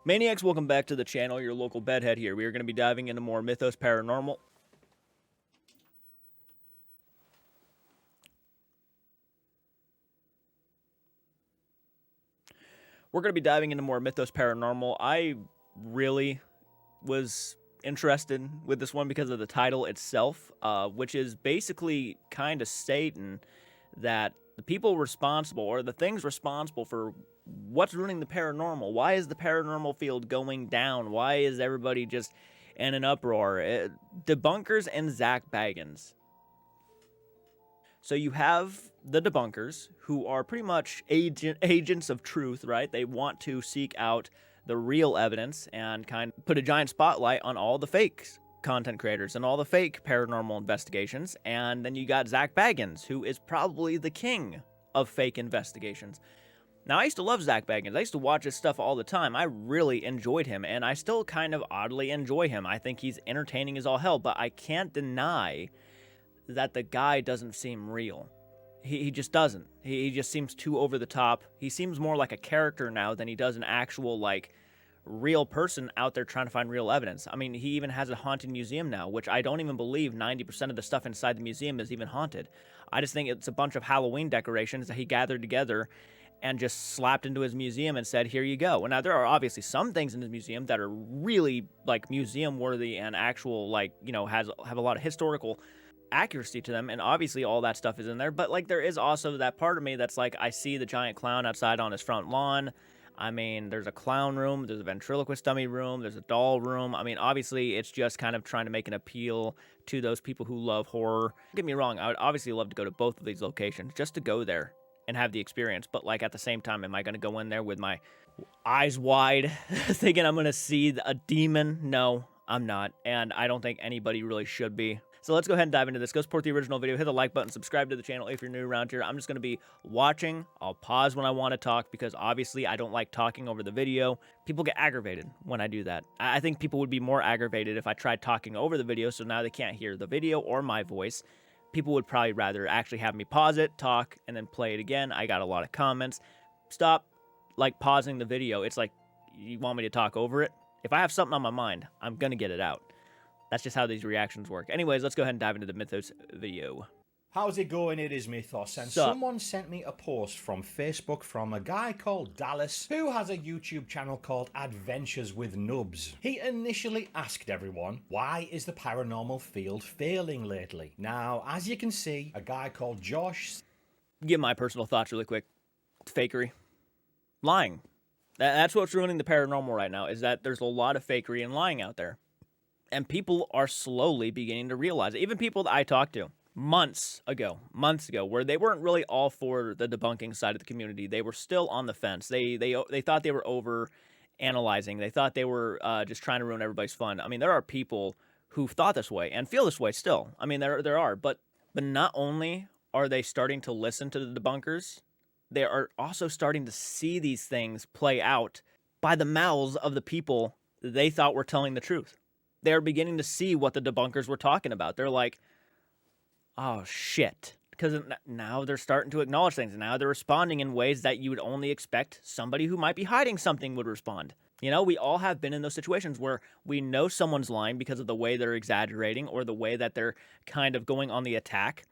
Maniacs, welcome back to the channel. Your local bedhead here. We are going to be diving into more Mythos Paranormal. We're going to be diving into more Mythos Paranormal. I really was interested with this one because of the title itself, which is basically kind of stating that the people responsible, or the things responsible for what's ruining the paranormal, why is the paranormal field going down? Why is everybody just in an uproar? Debunkers and ZAK Bagans. So you have the debunkers, who are pretty much agents of truth, right? They want to seek out the real evidence and kind of put a giant spotlight on all the fakes. Content creators and all the fake paranormal investigations. And then you got ZAK Bagans, who is probably the king of fake investigations. Now, I used to love ZAK Bagans. I used to watch his stuff all the time. I really enjoyed him, and I still kind of oddly enjoy him. I think he's entertaining as all hell, but I can't deny that the guy doesn't seem real. He just doesn't. He just seems too over the top. He seems more like a character now than he does an actual, like, real person out there trying to find real evidence. I mean, he even has a haunted museum now, which I don't even believe 90% of the stuff inside the museum is even haunted. I just think it's a bunch of Halloween decorations that he gathered together and just slapped into his museum and said, here you go. Well, now, there are obviously some things in his museum that are really, like, museum worthy and actual, like, you know, have a lot of historical accuracy to them, and obviously all that stuff is in there. But, like, there is also that part of me that's like, I see the giant clown outside on his front lawn. I mean, there's a clown room, there's a ventriloquist dummy room, there's a doll room. I mean, obviously, it's just kind of trying to make an appeal to those people who love horror. Don't get me wrong, I would obviously love to go to both of these locations just to go there and have the experience. But, like, at the same time, am I going to go in there with my eyes wide thinking I'm going to see a demon? No, I'm not. And I don't think anybody really should be. So let's go ahead and dive into this. Go support the original video, hit the like button, subscribe to the channel if you're new around here. I'm just going to be watching. I'll pause when I want to talk because obviously I don't like talking over the video. People get aggravated when I do that. I think people would be more aggravated if I tried talking over the video, so now they can't hear the video or my voice. People would probably rather actually have me pause it, talk, and then play it again. I got a lot of comments. Stop, like, pausing the video. It's like, you want me to talk over it? If I have something on my mind, I'm going to get it out. That's just how these reactions work. Anyways, let's go ahead and dive into the Mythos video. How's it going? It is Mythos, and Sup? someone sent me a post from Facebook from a guy called Dallas, who has a YouTube channel called Adventures with Nubs. He initially asked everyone, why is the paranormal field failing lately? Now, as you can see, a guy called Josh... Give my personal thoughts really quick. Fakery. Lying. That's what's ruining the paranormal right now, is that there's a lot of fakery and lying out there. And people are slowly beginning to realize it. Even people that I talked to months ago, where they weren't really all for the debunking side of the community. They were still on the fence. They thought they were over analyzing. They thought they were just trying to ruin everybody's fun. I mean, there are people who thought this way and feel this way still. I mean, there are, but not only are they starting to listen to the debunkers, they are also starting to see these things play out by the mouths of the people they thought were telling the truth. They're beginning to see what the debunkers were talking about. They're like, oh, shit. Because now they're starting to acknowledge things. Now they're responding in ways that you would only expect somebody who might be hiding something would respond. You know, we all have been in those situations where we know someone's lying because of the way they're exaggerating or the way that they're kind of going on the attack.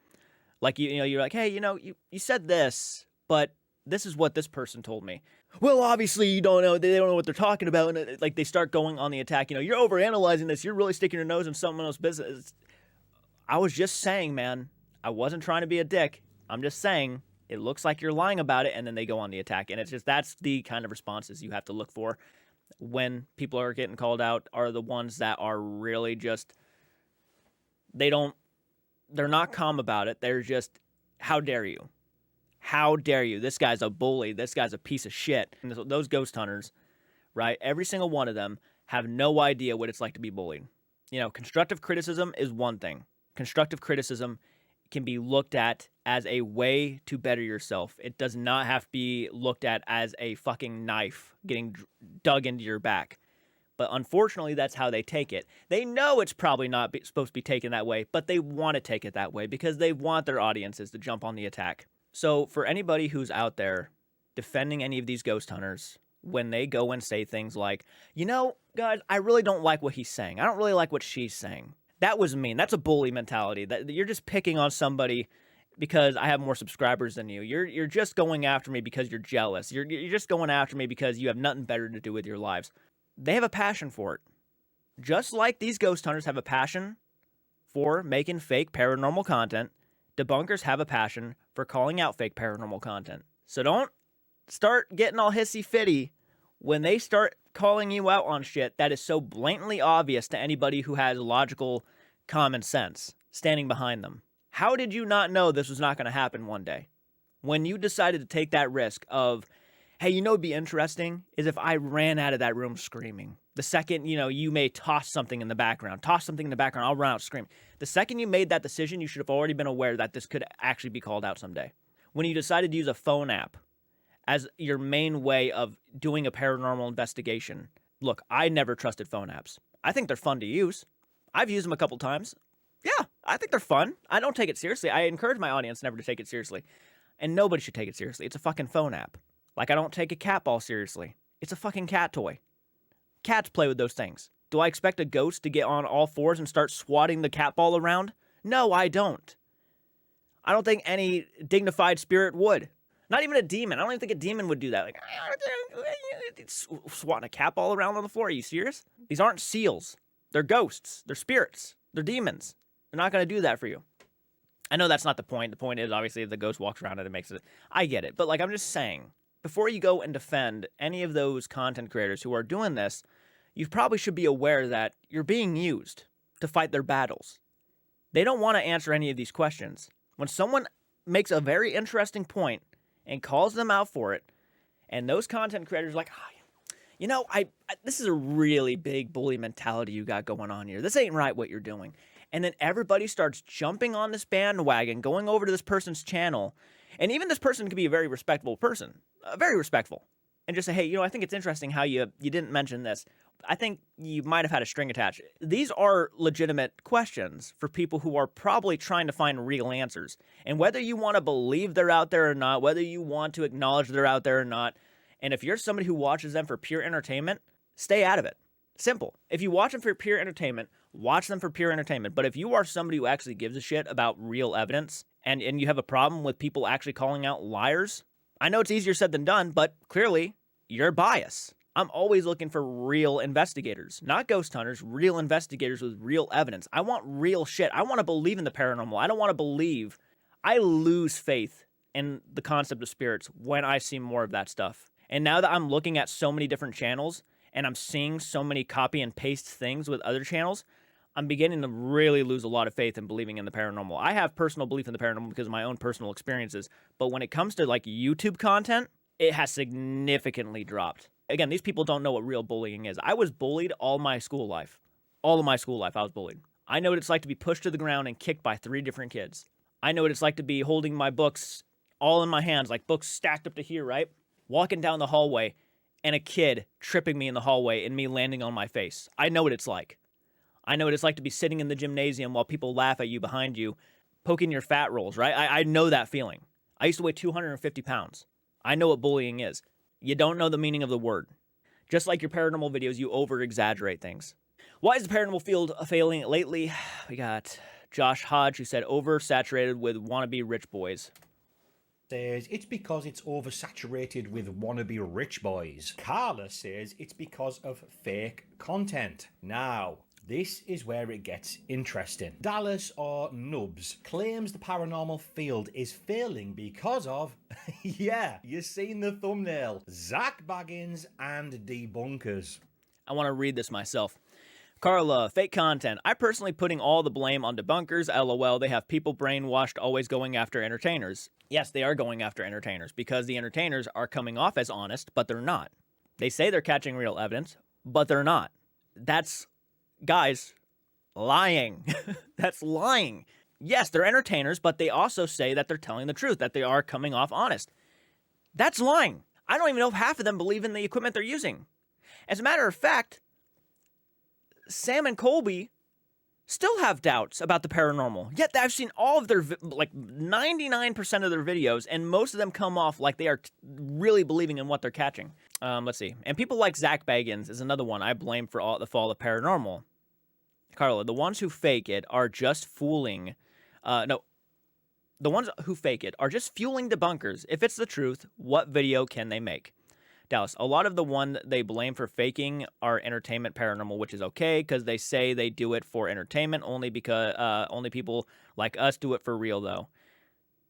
Like, you know, you're like, hey, you know, you said this, but this is what this person told me. Well, obviously, you don't know. They don't know what they're talking about. And, like, they start going on the attack. You know, you're overanalyzing this. You're really sticking your nose in someone else's business. I was just saying, man. I wasn't trying to be a dick. I'm just saying it looks like you're lying about it. And then they go on the attack. And it's just, that's the kind of responses you have to look for when people are getting called out, are the ones that are really just, they're not calm about it. They're just, how dare you? How dare you? This guy's a bully. This guy's a piece of shit. And those ghost hunters, right? Every single one of them have no idea what it's like to be bullied. You know, constructive criticism is one thing. Constructive criticism can be looked at as a way to better yourself. It does not have to be looked at as a fucking knife getting dug into your back. But unfortunately, that's how they take it. They know it's probably not supposed to be taken that way, but they want to take it that way because they want their audiences to jump on the attack. So for anybody who's out there defending any of these ghost hunters, when they go and say things like, you know, guys, I really don't like what he's saying. I don't really like what she's saying. That was mean. That's a bully mentality. That you're just picking on somebody because I have more subscribers than you. You're just going after me because you're jealous. You're just going after me because you have nothing better to do with your lives. They have a passion for it. Just like these ghost hunters have a passion for making fake paranormal content, debunkers have a passion for calling out fake paranormal content. So don't start getting all hissy-fitty when they start calling you out on shit that is so blatantly obvious to anybody who has logical common sense standing behind them. How did you not know this was not going to happen one day? When you decided to take that risk of, hey, you know what'd be interesting is if I ran out of that room screaming. The second, you may toss something in the background. I'll run out screaming. The second you made that decision, you should have already been aware that this could actually be called out someday. When you decided to use a phone app as your main way of doing a paranormal investigation, look, I never trusted phone apps. I think they're fun to use. I've used them a couple times. Yeah, I think they're fun. I don't take it seriously. I encourage my audience never to take it seriously. And nobody should take it seriously. It's a fucking phone app. Like I don't take a cat ball seriously. It's a fucking cat toy. Cats play with those things. Do I expect a ghost to get on all fours and start swatting the cat ball around? No, I don't. I don't think any dignified spirit would. Not even a demon. I don't even think a demon would do that. Like, swatting a cat ball around on the floor. Are you serious? These aren't seals. They're ghosts. They're spirits. They're demons. They're not going to do that for you. I know that's not the point. The point is, obviously, if the ghost walks around and it makes it... I get it. But, I'm just saying, before you go and defend any of those content creators who are doing this, you probably should be aware that you're being used to fight their battles. They don't want to answer any of these questions. When someone makes a very interesting point and calls them out for it, and those content creators are like, this is a really big bully mentality you got going on here. This ain't right what you're doing. And then everybody starts jumping on this bandwagon, going over to this person's channel. And even this person could be a very respectable person, very respectful. And just say, hey, I think it's interesting how you didn't mention this. I think you might have had a string attached. These are legitimate questions for people who are probably trying to find real answers. And whether you want to believe they're out there or not, whether you want to acknowledge they're out there or not, and if you're somebody who watches them for pure entertainment, stay out of it. Simple. If you watch them for pure entertainment, watch them for pure entertainment. But if you are somebody who actually gives a shit about real evidence and you have a problem with people actually calling out liars, I know it's easier said than done, but clearly you're biased. I'm always looking for real investigators, not ghost hunters, real investigators with real evidence. I want real shit. I want to believe in the paranormal. I don't want to believe. I lose faith in the concept of spirits when I see more of that stuff. And now that I'm looking at so many different channels and I'm seeing so many copy and paste things with other channels, I'm beginning to really lose a lot of faith in believing in the paranormal. I have personal belief in the paranormal because of my own personal experiences. But when it comes to YouTube content, it has significantly dropped. Again, these people don't know what real bullying is. I was bullied all my school life. All of my school life, I was bullied. I know what it's like to be pushed to the ground and kicked by 3 different kids. I know what it's like to be holding my books all in my hands, like books stacked up to here, right? Walking down the hallway and a kid tripping me in the hallway and me landing on my face. I know what it's like. I know what it's like to be sitting in the gymnasium while people laugh at you behind you, poking your fat rolls, right? I know that feeling. I used to weigh 250 pounds. I know what bullying is. You don't know the meaning of the word. Just like your paranormal videos, you over-exaggerate things. Why is the paranormal field failing lately? We got Josh Hodge, who said oversaturated with wannabe rich boys. Says it's because it's oversaturated with wannabe rich boys. Carla says it's because of fake content. Now, this is where it gets interesting. Dallas, or Nubs, claims the paranormal field is failing because of, yeah, you've seen the thumbnail, ZAK Baggins and debunkers. I want to read this myself. Carla, fake content. I personally putting all the blame on debunkers. LOL, they have people brainwashed always going after entertainers. Yes, they are going after entertainers because the entertainers are coming off as honest, but they're not. They say they're catching real evidence, but they're not. That's, guys, lying. That's lying. Yes, they're entertainers, but they also say that they're telling the truth, that they are coming off honest. That's lying. I don't even know if half of them believe in the equipment they're using. As a matter of fact, Sam and Colby still have doubts about the paranormal. Yet I've seen all of their, like 99% of their videos, and most of them come off like they are really believing in what they're catching. Let's see. And people like ZAK Bagans is another one I blame for all the fall of paranormal. Carla, the ones who fake it are just fooling. No, the ones who fake it are just fueling debunkers. If it's the truth, what video can they make? Dallas, a lot of the one they blame for faking are entertainment paranormal, which is okay because they say they do it for entertainment only because only people like us do it for real, though.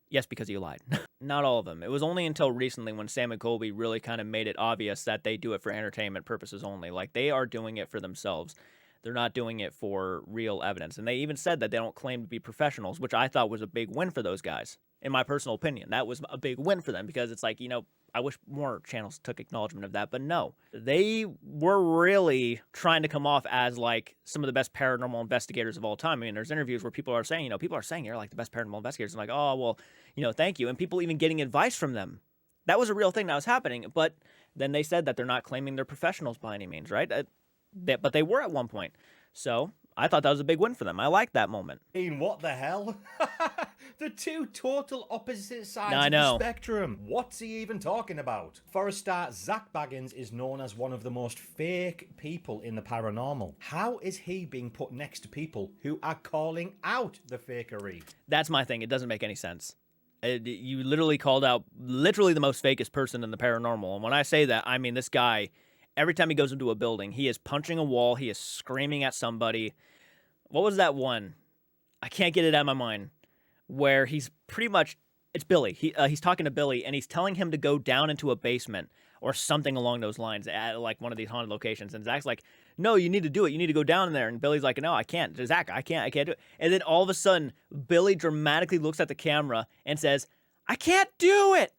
Yes, because you lied. Not all of them. It was only until recently when Sam and Colby really kind of made it obvious that they do it for entertainment purposes only. Like, they are doing it for themselves. They're not doing it for real evidence. And they even said that they don't claim to be professionals, which I thought was a big win for those guys. In my personal opinion, that was a big win for them because it's like, you know, I wish more channels took acknowledgement of that, but no. They were really trying to come off as like some of the best paranormal investigators of all time. I mean, there's interviews where people are saying, you're like the best paranormal investigators. I'm like, oh, well, thank you. And people even getting advice from them. That was a real thing that was happening. But then they said that they're not claiming they're professionals by any means, right? But they were at one point. So I thought that was a big win for them. I liked that moment. What the hell? The two total opposite sides I of know. the spectrum. What's he even talking about? For a start, ZAK Bagans is known as one of the most fake people in the paranormal. How is he being put next to people who are calling out the fakery? That's my thing. It doesn't make any sense. You literally called out literally the most fakest person in the paranormal. And when I say that, I mean this guy, every time he goes into a building, he is punching a wall. He is screaming at somebody. What was that one? I can't get it out of my mind. Where he's pretty much, it's Billy. He's talking to Billy, and he's telling him to go down into a basement or something along those lines at like one of these haunted locations. And Zach's like, no, you need to do it. You need to go down in there. And Billy's like, no, I can't. Zach, I can't do it. And then all of a sudden, Billy dramatically looks at the camera and says, I can't do it.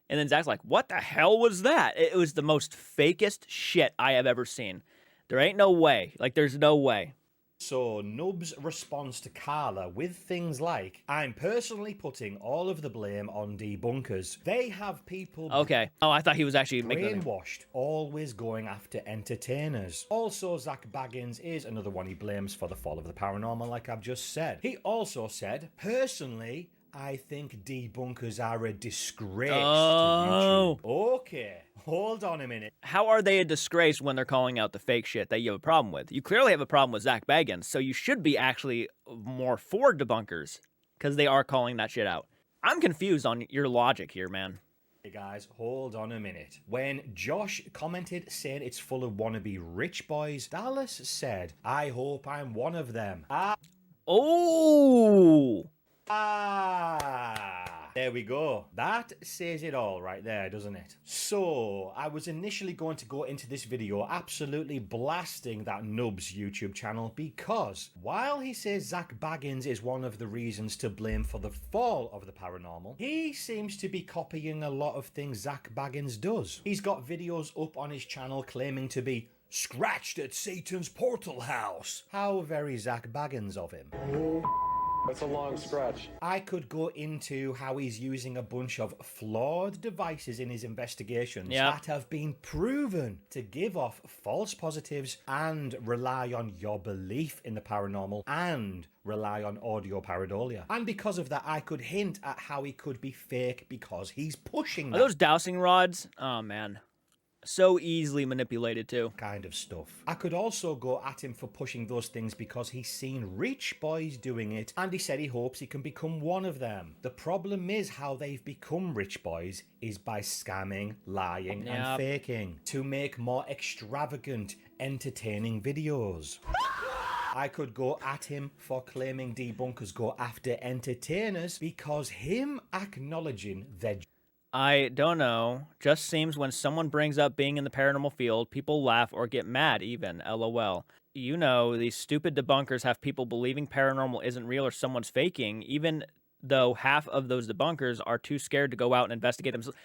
And then Zach's like, what the hell was that? It was the most fakest shit I have ever seen. There ain't no way. Like, there's no way. So, Nub's response to Carla with things like, I'm personally putting all of the blame on debunkers. They have people... Okay. Oh, I thought he was actually making... brainwashed, always going after entertainers. Also, ZAK Bagans is another one he blames for the fall of the paranormal, like I've just said. He also said, personally, I think debunkers are a disgrace to YouTube. Okay, hold on a minute. How are they a disgrace when they're calling out the fake shit that you have a problem with? You clearly have a problem with ZAK Bagans, so you should be actually more for debunkers, because they are calling that shit out. I'm confused on your logic here, man. Hey guys, hold on a minute. When Josh commented saying it's full of wannabe rich boys, Dallas said, I hope I'm one of them. There we go. That says it all right there, doesn't it? So, I was initially going to go into this video absolutely blasting that Nub's YouTube channel because while he says ZAK Bagans is one of the reasons to blame for the fall of the paranormal, he seems to be copying a lot of things ZAK Bagans does. He's got videos up on his channel claiming to be scratched at Satan's portal house. How very ZAK Bagans of him. That's a long scratch. I could go into how he's using a bunch of flawed devices in his investigations that have been proven to give off false positives and rely on your belief in the paranormal and rely on audio pareidolia. And because of that, I could hint at how he could be fake because he's pushing that. Are those dowsing rods? Oh, man. So easily manipulated too. Kind of stuff. I could also go at him for pushing those things because he's seen rich boys doing it and he said he hopes he can become one of them. The problem is how they've become rich boys is by scamming, lying and faking to make more extravagant, entertaining videos. I could go at him for claiming debunkers go after entertainers because him acknowledging their... I don't know. Just seems when someone brings up being in the paranormal field, people laugh or get mad even, LOL. You know, these stupid debunkers have people believing paranormal isn't real or someone's faking, even though half of those debunkers are too scared to go out and investigate themselves.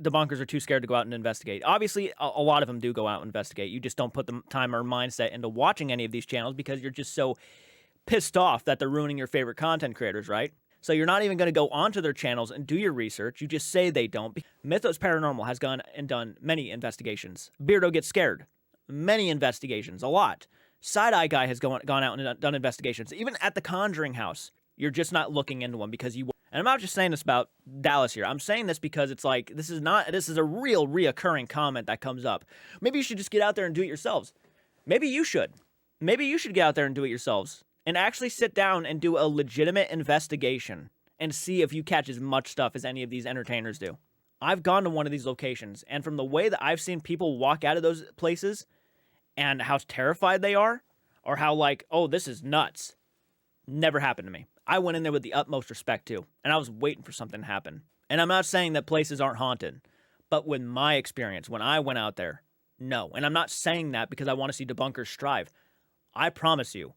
Debunkers are too scared to go out and investigate. Obviously, a lot of them do go out and investigate. You just don't put the time or mindset into watching any of these channels because you're just so pissed off that they're ruining your favorite content creators, right? So you're not even going to go onto their channels and do your research. You just say they don't. Mythos Paranormal has gone and done many investigations. Beardo Gets Scared. Many investigations. A lot. Side-Eye Guy has gone out and done investigations. Even at the Conjuring house, you're just not looking into them because you. And I'm not just saying this about Dallas here. I'm saying this because it's like, this is a real reoccurring comment that comes up. Maybe you should just get out there and do it yourselves. Maybe you should. Maybe you should get out there and do it yourselves and actually sit down and do a legitimate investigation and see if you catch as much stuff as any of these entertainers do. I've gone to one of these locations, and from the way that I've seen people walk out of those places and how terrified they are, or how like, oh, this is nuts, never happened to me. I went in there with the utmost respect too, and I was waiting for something to happen. And I'm not saying that places aren't haunted, but with my experience, when I went out there, no. And I'm not saying that because I want to see debunkers strive. I promise you,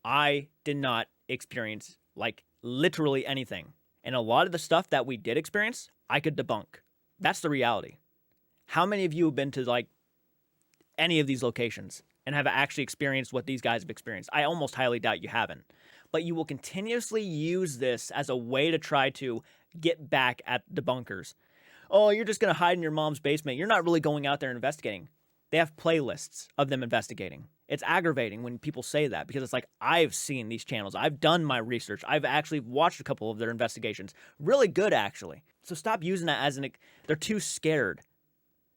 I did not experience like literally anything. And a lot of the stuff that we did experience, I could debunk. That's the reality. How many of you have been to like any of these locations and have actually experienced what these guys have experienced? I almost highly doubt you haven't. But you will continuously use this as a way to try to get back at debunkers. Oh, you're just going to hide in your mom's basement. You're not really going out there investigating. They have playlists of them investigating. It's aggravating when people say that because it's like, I've seen these channels. I've done my research. I've actually watched a couple of their investigations. Really good, actually. So stop using that as they're too scared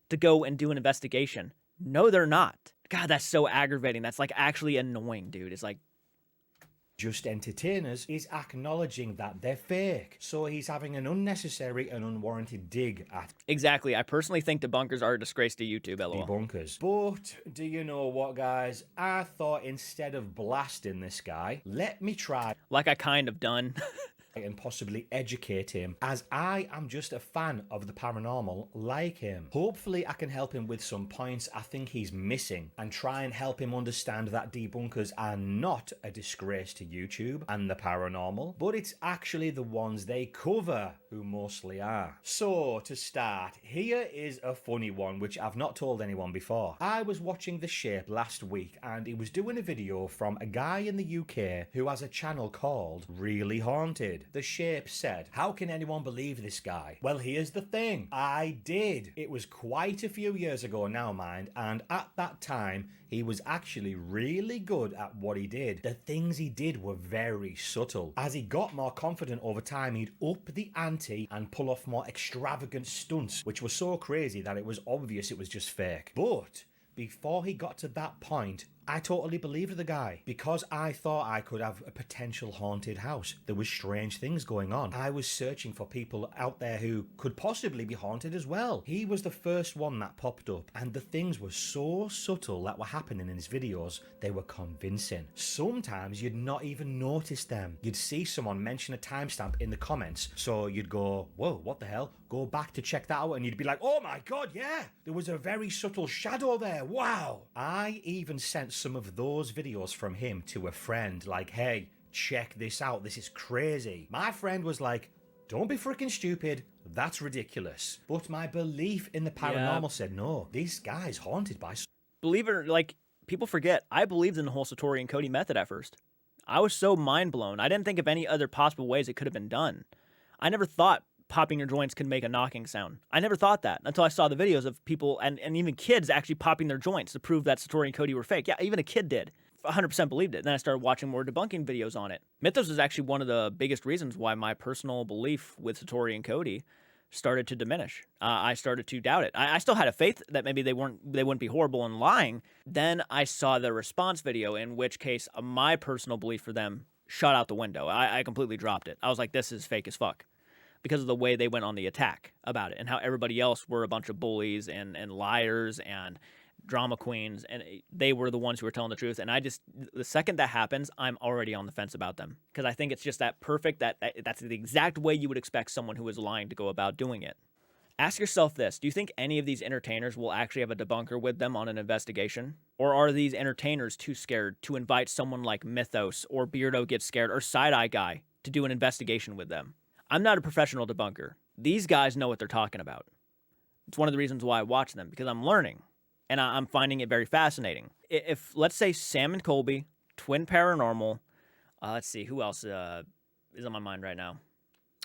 to go and do an investigation. No, they're not. God, that's so aggravating. That's like actually annoying, dude. It's like, just entertainers is acknowledging that they're fake. So he's having an unnecessary and unwarranted dig at exactly. I personally think debunkers are a disgrace to YouTube, lol. debunkers. But do you know what, guys? I thought instead of blasting this guy, let me try like I kind of done. and possibly educate him, as I am just a fan of the paranormal like him. Hopefully I can help him with some points I think he's missing and try and help him understand that debunkers are not a disgrace to YouTube and the paranormal, but it's actually the ones they cover who mostly are. So to start, here is a funny one which I've not told anyone before. I was watching The Shape last week and he was doing a video from a guy in the UK who has a channel called Really Haunted. The Shape said, how can anyone believe this guy? Well, here's the thing. I did. It was quite a few years ago now, mind, and at that time, he was actually really good at what he did. The things he did were very subtle. As he got more confident over time, he'd up the ante and pull off more extravagant stunts, which were so crazy that it was obvious it was just fake. But before he got to that point, I totally believed the guy because I thought I could have a potential haunted house. There was strange things going on. I was searching for people out there who could possibly be haunted as well. He was the first one that popped up, and the things were so subtle that were happening in his videos, they were convincing. Sometimes you'd not even notice them. You'd see someone mention a timestamp in the comments, so you'd go, whoa, what the hell? Go back to check that out, and you'd be like, oh my god, yeah, there was a very subtle shadow there, wow. I even sent some of those videos from him to a friend, like, hey, check this out, this is crazy. My friend was like, don't be freaking stupid, that's ridiculous. But my belief in the paranormal said, no, this guy's haunted by... Believe it or like, people forget, I believed in the whole Satori and Cody method at first. I was so mind blown. I didn't think of any other possible ways it could have been done. I never thought popping your joints can make a knocking sound. I never thought that until I saw the videos of people and even kids actually popping their joints to prove that Satori and Cody were fake. Yeah, even a kid did. 100% believed it. Then I started watching more debunking videos on it. Mythos is actually one of the biggest reasons why my personal belief with Satori and Cody started to diminish. I started to doubt it. I still had a faith that maybe they wouldn't be horrible and lying. Then I saw the response video, in which case my personal belief for them shot out the window. I completely dropped it. I was like, this is fake as fuck, because of the way they went on the attack about it and how everybody else were a bunch of bullies and liars and drama queens, and they were the ones who were telling the truth. And the second that happens, I'm already on the fence about them, because I think it's just that perfect, that's the exact way you would expect someone who is lying to go about doing it. Ask yourself this: do you think any of these entertainers will actually have a debunker with them on an investigation? Or are these entertainers too scared to invite someone like Mythos or Beardo Gets Scared or Side-Eye Guy to do an investigation with them? I'm not a professional debunker. These guys know what they're talking about. It's one of the reasons why I watch them, because I'm learning, and I'm finding it very fascinating. If, let's say, Sam and Colby, Twin Paranormal, let's see, who else is on my mind right now?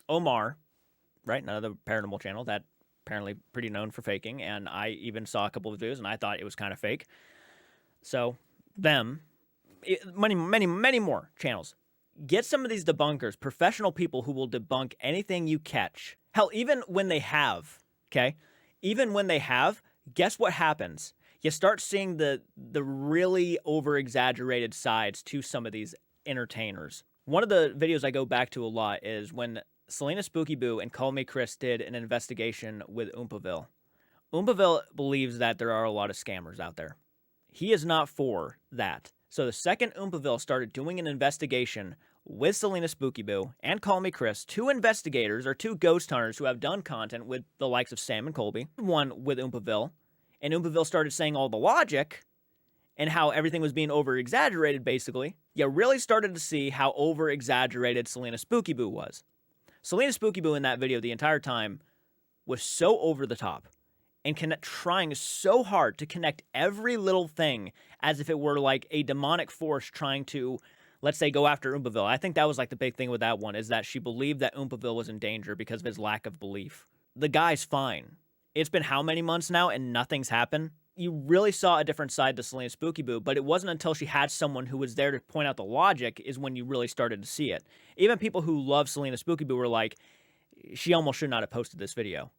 Omar, right? Another paranormal channel that apparently pretty known for faking, and I even saw a couple of videos, and I thought it was kind of fake. So them, many more channels. Get some of these debunkers, professional people who will debunk anything you catch. Hell, even when they have, okay? Even when they have, guess what happens? You start seeing the really over-exaggerated sides to some of these entertainers. One of the videos I go back to a lot is when Selena Spooky Boo and Call Me Chris did an investigation with Oompaville. Oompaville believes that there are a lot of scammers out there. He is not for that. So the second Oompaville started doing an investigation with Selena Spooky Boo and Call Me Chris, two investigators or two ghost hunters who have done content with the likes of Sam and Colby, one with Oompaville, and Oompaville started saying all the logic and how everything was being over-exaggerated, basically, you really started to see how over-exaggerated Selena Spooky Boo was. Selena Spooky Boo in that video the entire time was so over the top and trying so hard to connect every little thing as if it were like a demonic force trying to, let's say, go after Oompaville. I think that was like the big thing with that one, is that she believed that Oompaville was in danger because of his lack of belief. The guy's fine. It's been how many months now and nothing's happened? You really saw a different side to Selena Spooky Boo, but it wasn't until she had someone who was there to point out the logic is when you really started to see it. Even people who love Selena Spooky Boo were like, she almost should not have posted this video.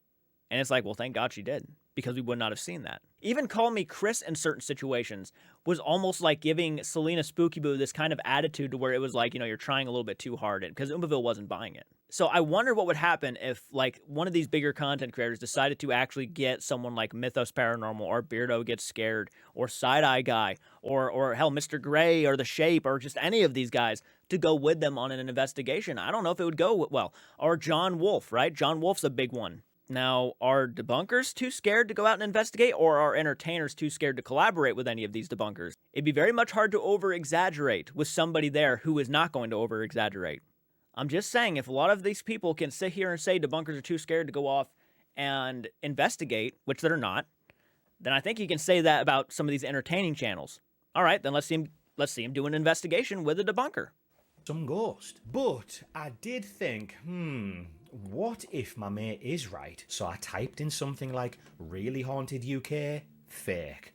And it's like, well, thank God she did, because we would not have seen that. Even Call Me Chris in certain situations was almost like giving Selena Spooky Boo this kind of attitude to where it was like, you know, you're trying a little bit too hard, because Oompaville wasn't buying it. So I wonder what would happen if, like, one of these bigger content creators decided to actually get someone like Mythos Paranormal, or Beardo Gets Scared, or Side Eye Guy, or hell, Mr. Gray, or The Shape, or just any of these guys to go with them on an investigation. I don't know if it would go well. Or John Wolf, right? John Wolf's a big one. Now, are debunkers too scared to go out and investigate, or are entertainers too scared to collaborate with any of these debunkers? It'd be very much hard to over-exaggerate with somebody there who is not going to over-exaggerate. I'm just saying, if a lot of these people can sit here and say debunkers are too scared to go off and investigate, which they're not, then I think you can say that about some of these entertaining channels. All right, then let's see him do an investigation with a debunker. Some ghost. But I did think, what if my mate is right? So I typed in something like, really haunted UK, fake.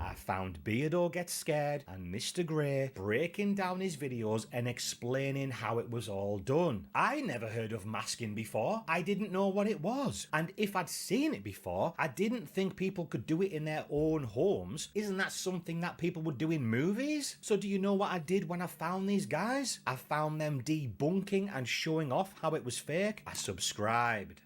I found Beardo Gets Scared and Mr. Grey breaking down his videos and explaining how it was all done. I never heard of masking before. I didn't know what it was. And if I'd seen it before, I didn't think people could do it in their own homes. Isn't that something that people would do in movies? So do you know what I did when I found these guys? I found them debunking and showing off how it was fake. I subscribed.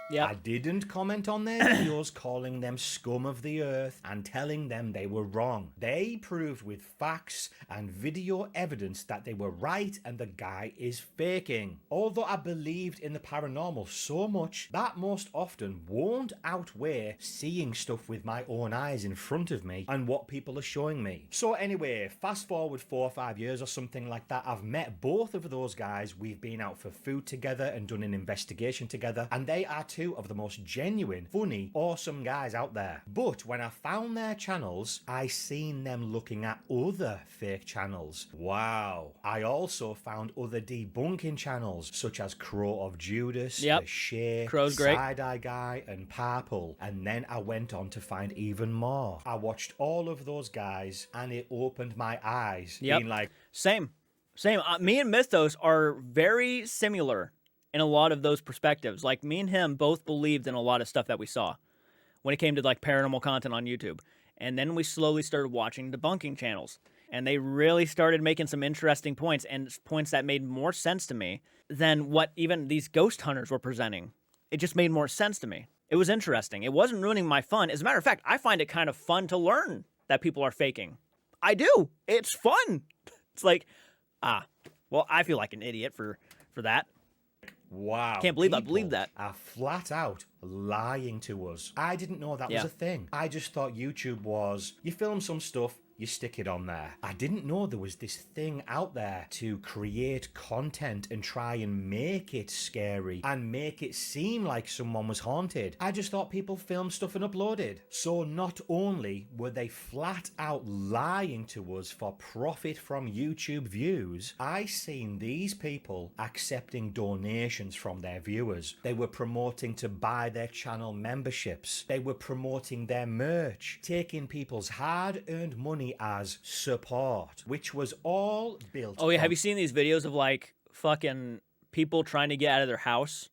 Yeah. I didn't comment on their videos calling them scum of the earth and telling them they were wrong. They proved with facts and video evidence that they were right and the guy is faking. Although I believed in the paranormal so much, that most often won't outweigh seeing stuff with my own eyes in front of me and what people are showing me. So anyway, fast forward 4 or 5 years or something like that, I've met both of those guys. We've been out for food together and done an investigation together, and they are two of the most genuine, funny, awesome guys out there. But when I found their channels, I seen them looking at other fake channels. Wow. I also found other debunking channels such as Crow of Judas, The Shape, Crow's great, Side Eye Guy, and Purple. And then I went on to find even more. I watched all of those guys and it opened my eyes. Being like, Same. Me and Mythos are very similar in a lot of those perspectives. Like, me and him both believed in a lot of stuff that we saw when it came to like paranormal content on YouTube. And then we slowly started watching debunking channels, and they really started making some interesting points, and points that made more sense to me than what even these ghost hunters were presenting. It just made more sense to me. It was interesting. It wasn't ruining my fun. As a matter of fact, I find it kind of fun to learn that people are faking. I do. It's fun. It's like, well, I feel like an idiot for that. wow. Can't believe I believed that. Are flat out lying to us. I didn't know that was a thing. I just thought YouTube was, you film some stuff, you stick it on there. I didn't know there was this thing out there to create content and try and make it scary and make it seem like someone was haunted. I just thought people filmed stuff and uploaded. So not only were they flat out lying to us for profit from YouTube views, I seen these people accepting donations from their viewers. They were promoting to buy their channel memberships. They were promoting their merch, taking people's hard-earned money as support, which was all built. Oh yeah, have you seen these videos of like fucking people trying to get out of their house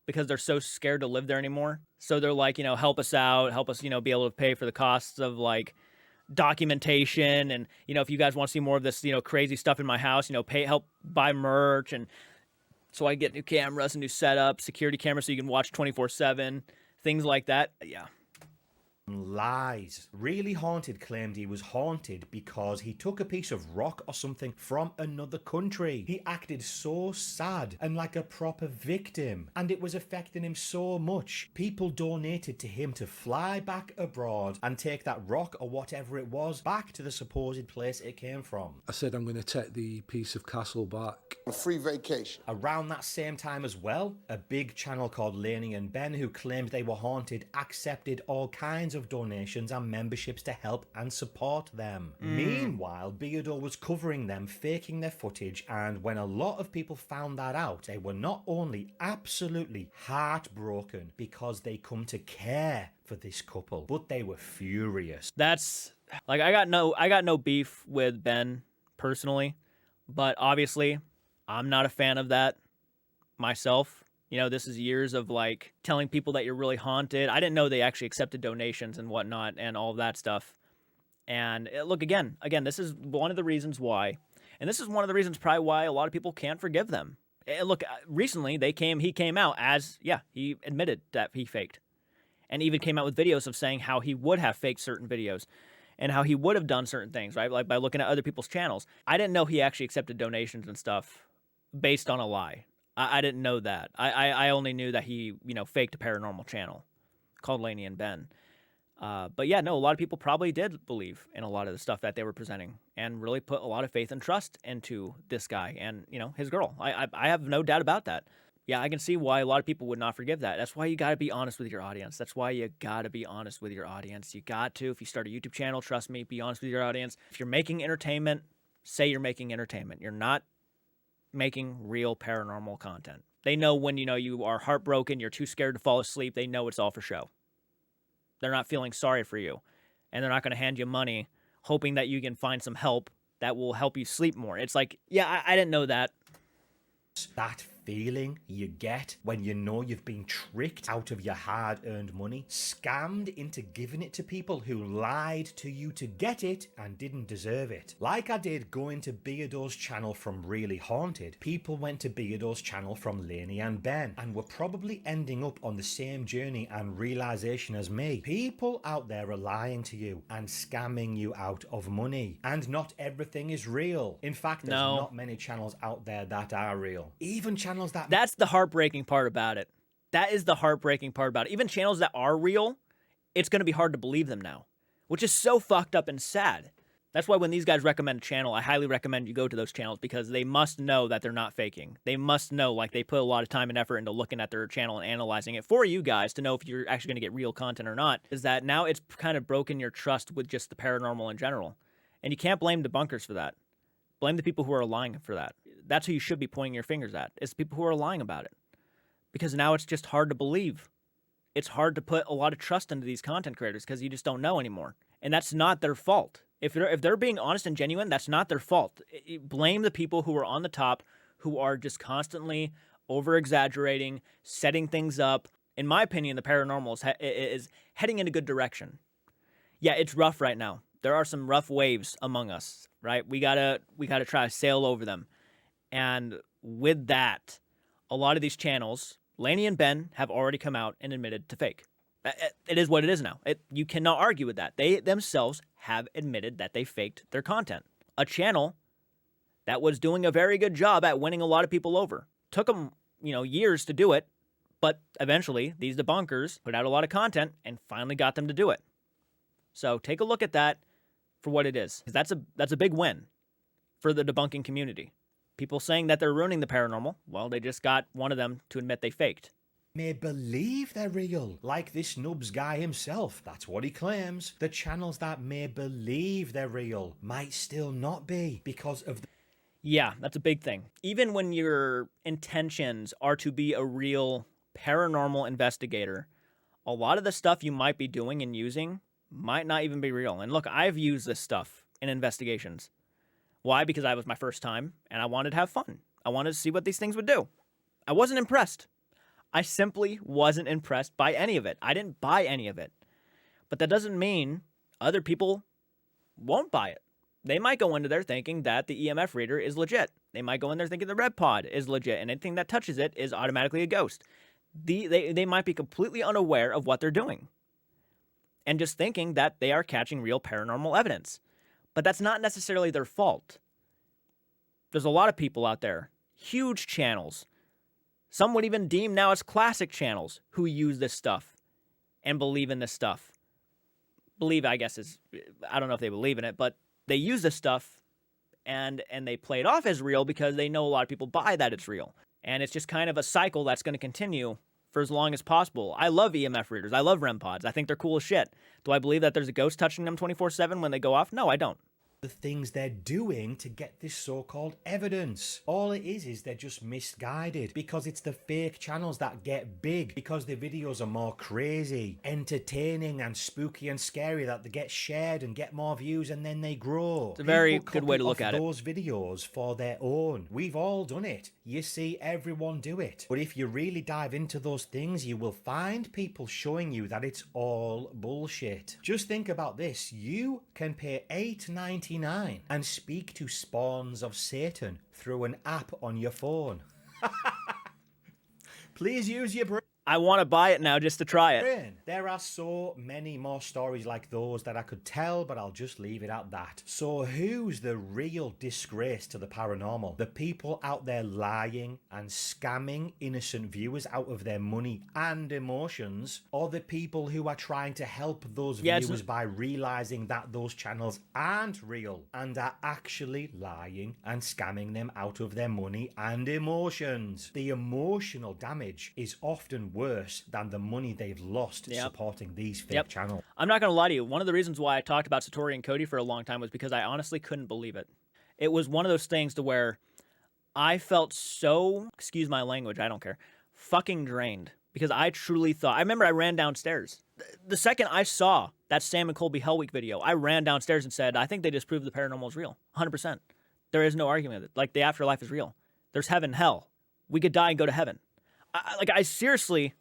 because they're so scared to live there anymore? So they're like, you know, help us out, help us, you know, be able to pay for the costs of like documentation, and you know, if you guys want to see more of this, you know, crazy stuff in my house, you know, help buy merch, and so I get new cameras and new setup, security cameras so you can watch 24/7, things like that. Yeah. Lies. Really Haunted claimed he was haunted because he took a piece of rock or something from another country. He acted so sad and like a proper victim, and it was affecting him so much. People donated to him to fly back abroad and take that rock or whatever it was back to the supposed place it came from. I said I'm going to take the piece of castle back. A free vacation. Around that same time as well, a big channel called Laney and Ben, who claimed they were haunted, accepted all kinds of donations and memberships to help and support them. Meanwhile, Beardo was covering them, faking their footage, and when a lot of people found that out, they were not only absolutely heartbroken because they come to care for this couple, but they were furious. That's like, I got no beef with Ben personally, but obviously I'm not a fan of that myself. You know, this is years of like telling people that you're really haunted. I didn't know they actually accepted donations and whatnot and all of that stuff. And look, again, this is one of the reasons why, and this is one of the reasons probably why a lot of people can't forgive them. Look, recently he came out as, yeah, he admitted that he faked, and even came out with videos of saying how he would have faked certain videos and how he would have done certain things, right? Like by looking at other people's channels. I didn't know he actually accepted donations and stuff based on a lie. I didn't know that. I only knew that he, you know, faked a paranormal channel called Laney and Ben. But yeah, no, a lot of people probably did believe in a lot of the stuff that they were presenting and really put a lot of faith and trust into this guy and, you know, his girl. I have no doubt about that. Yeah, I can see why a lot of people would not forgive that. That's why you got to be honest with your audience. That's why you got to be honest with your audience. You got to, if you start a YouTube channel, trust me, be honest with your audience. If you're making entertainment, say you're making entertainment. You're not making real paranormal content. They know when, you know, you are heartbroken, you're too scared to fall asleep, they know it's all for show. They're not feeling sorry for you, and they're not going to hand you money hoping that you can find some help that will help you sleep more. It's like, yeah, I didn't know that. That feeling you get when you know you've been tricked out of your hard-earned money, scammed into giving it to people who lied to you to get it and didn't deserve it. Like I did going to Beardo's channel from Really Haunted, people went to Beardo's channel from Laney and Ben and were probably ending up on the same journey and realization as me. People out there are lying to you and scamming you out of money, and not everything is real. In fact, there's not many channels out there that are real. Even channels that... That's the heartbreaking part about it. That is the heartbreaking part about it. Even channels that are real, it's going to be hard to believe them now, which is so fucked up and sad. That's why when these guys recommend a channel, I highly recommend you go to those channels, because they must know that they're not faking. They must know, like, they put a lot of time and effort into looking at their channel and analyzing it for you guys to know if you're actually going to get real content or not. Is that now it's kind of broken your trust with just the paranormal in general. And you can't blame debunkers for that. Blame the people who are lying for that. That's who you should be pointing your fingers at. It's people who are lying about it. Because now it's just hard to believe. It's hard to put a lot of trust into these content creators because you just don't know anymore. And that's not their fault. If they're being honest and genuine, that's not their fault. Blame the people who are on the top, who are just constantly over-exaggerating, setting things up. In my opinion, the paranormal is heading in a good direction. Yeah, it's rough right now. There are some rough waves among us, right? We gotta try to sail over them. And with that, a lot of these channels, Laney and Ben, have already come out and admitted to fake. It is what it is now. You cannot argue with that. They themselves have admitted that they faked their content. A channel that was doing a very good job at winning a lot of people over. Took them, years to do it, but eventually these debunkers put out a lot of content and finally got them to do it. So take a look at that. for what it is. 'Cause that's a big win for the debunking community. People saying that they're ruining the paranormal, well, they just got one of them to admit they faked. May believe they're real, like this Nubs guy himself. That's what he claims. The channels that may believe they're real might still not be because of the... Yeah, that's a big thing. Even when your intentions are to be a real paranormal investigator, a lot of the stuff you might be doing and using might not even be real. And look, I've used this stuff in investigations. Why? Because I was my first time, and I wanted to have fun. I wanted to see what these things would do. I wasn't impressed. I simply wasn't impressed by any of it. I didn't buy any of it. But that doesn't mean other people won't buy it. They might go into there thinking that the EMF reader is legit. They might go in there thinking the Red Pod is legit, and anything that touches it is automatically a ghost. They might be completely unaware of what they're doing and just thinking that they are catching real paranormal evidence. But that's not necessarily their fault. There's a lot of people out there, huge channels, some would even deem now as classic channels, who use this stuff and believe in this stuff. Believe, I guess, is, I don't know if they believe in it, but they use this stuff and they play it off as real because they know a lot of people buy that it's real. And it's just kind of a cycle that's going to continue for as long as possible. I love EMF readers. I love REM pods. I think they're cool as shit. Do I believe that there's a ghost touching them 24/7 when they go off? No, I don't. The things they're doing to get this so-called evidence. All it is they're just misguided because it's the fake channels that get big because the videos are more crazy, entertaining and spooky and scary that they get shared and get more views and then they grow. It's a very People good way to copy look off at it. those videos for their own. We've all done it. You see everyone do it. But if you really dive into those things, you will find people showing you that it's all bullshit. Just think about this. You can pay $8.99 and speak to spawns of Satan through an app on your phone. Please use your brain. I want to buy it now just to try it. There are so many more stories like those that I could tell, but I'll just leave it at that. So who's the real disgrace to the paranormal? The people out there lying and scamming innocent viewers out of their money and emotions, or the people who are trying to help those viewers by realizing that those channels aren't real and are actually lying and scamming them out of their money and emotions? The emotional damage is often worse than the money they've lost supporting these fake channels. I'm not going to lie to you. One of the reasons why I talked about Satori and Cody for a long time was because I honestly couldn't believe it. It was one of those things to where I felt so, excuse my language, I don't care, fucking drained. Because I truly thought, I remember I ran downstairs. The second I saw that Sam and Colby Hell Week video, I ran downstairs and said, I think they just proved the paranormal is real. 100%. There is no argument with it. Like, the afterlife is real. There's heaven, hell. We could die and go to heaven. I seriously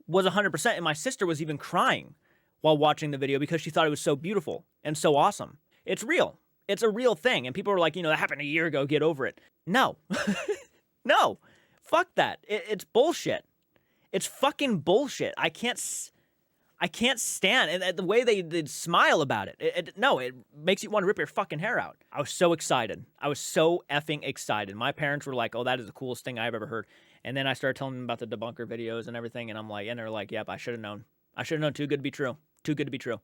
was 100%, and my sister was even crying while watching the video because she thought it was so beautiful and so awesome. It's real. It's a real thing. And people are like, that happened a year ago. Get over it. No. No. Fuck that. It's bullshit. It's fucking bullshit. I can't stand and the way they smile about it. It makes you want to rip your fucking hair out. I was so excited. I was so effing excited. My parents were like, oh, that is the coolest thing I've ever heard. And then I started telling them about the debunker videos and everything, and they're like, yep, I should have known. I should have known. Too good to be true. Too good to be true.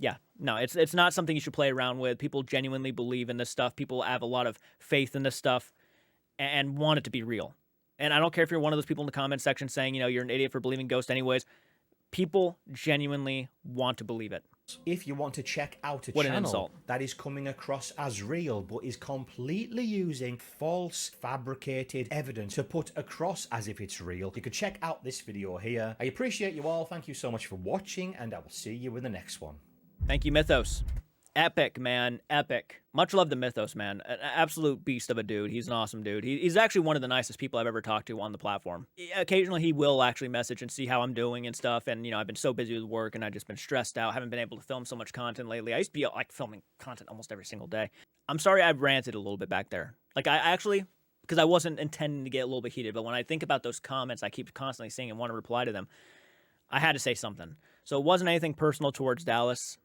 Yeah, no, it's not something you should play around with. People genuinely believe in this stuff. People have a lot of faith in this stuff and want it to be real. And I don't care if you're one of those people in the comment section saying, you're an idiot for believing ghosts anyways. People genuinely want to believe it. If you want to check out a What an channel insult. that is coming across as real but is completely using false fabricated evidence to put across as if it's real, you could check out this video here. I appreciate you all. Thank you so much for watching, and I will see you in the next one. Thank you, Mythos. Epic, man. Epic. Much love to Mythos, man. An absolute beast of a dude. He's an awesome dude. He's actually one of the nicest people I've ever talked to on the platform. Occasionally, he will actually message and see how I'm doing and stuff. And, I've been so busy with work and I've just been stressed out. Haven't been able to film so much content lately. I used to be, filming content almost every single day. I'm sorry I ranted a little bit back there. I actually, because I wasn't intending to get a little bit heated. But when I think about those comments I keep constantly seeing and want to reply to them, I had to say something. So it wasn't anything personal towards Dallas.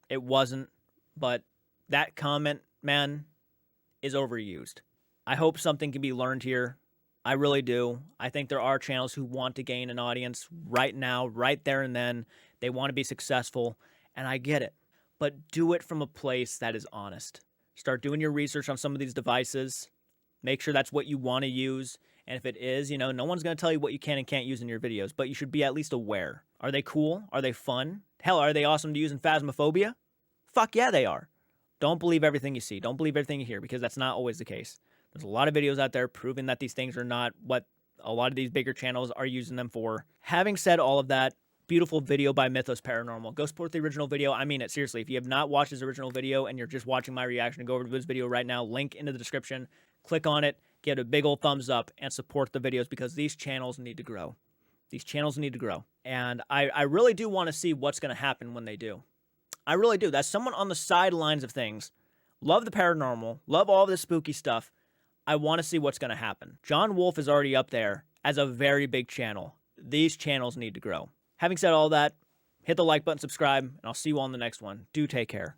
It wasn't. But that comment, man, is overused. I hope something can be learned here. I really do. I think there are channels who want to gain an audience right now, right there and then. They want to be successful, and I get it. but do it from a place that is honest. Start doing your research on some of these devices. Make sure that's what you want to use. And if it is, you know, no one's going to tell you what you can and can't use in your videos, but you should be at least aware. Are they cool? Are they fun? Hell, are they awesome to use in Phasmophobia? Fuck yeah, they are. Don't believe everything you see. Don't believe everything you hear, because that's not always the case. There's a lot of videos out there proving that these things are not what a lot of these bigger channels are using them for. Having said all of that, beautiful video by Mythos Paranormal. Go support the original video. I mean it, seriously. If you have not watched his original video and you're just watching my reaction, go over to his video right now. Link in the description. Click on it. Give it a big old thumbs up and support the videos, because these channels need to grow. These channels need to grow. And I really do want to see what's going to happen when they do. I really do. That's someone on the sidelines of things. Love the paranormal. Love all this spooky stuff. I want to see what's going to happen. John Wolf is already up there as a very big channel. These channels need to grow. Having said all that, hit the like button, subscribe, and I'll see you on the next one. Do take care.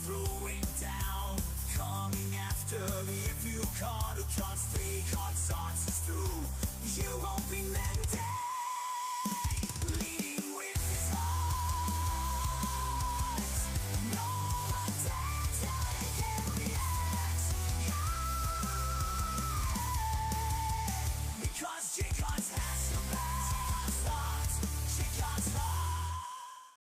Throwing down, coming after me. If you caught a chance, 3 caught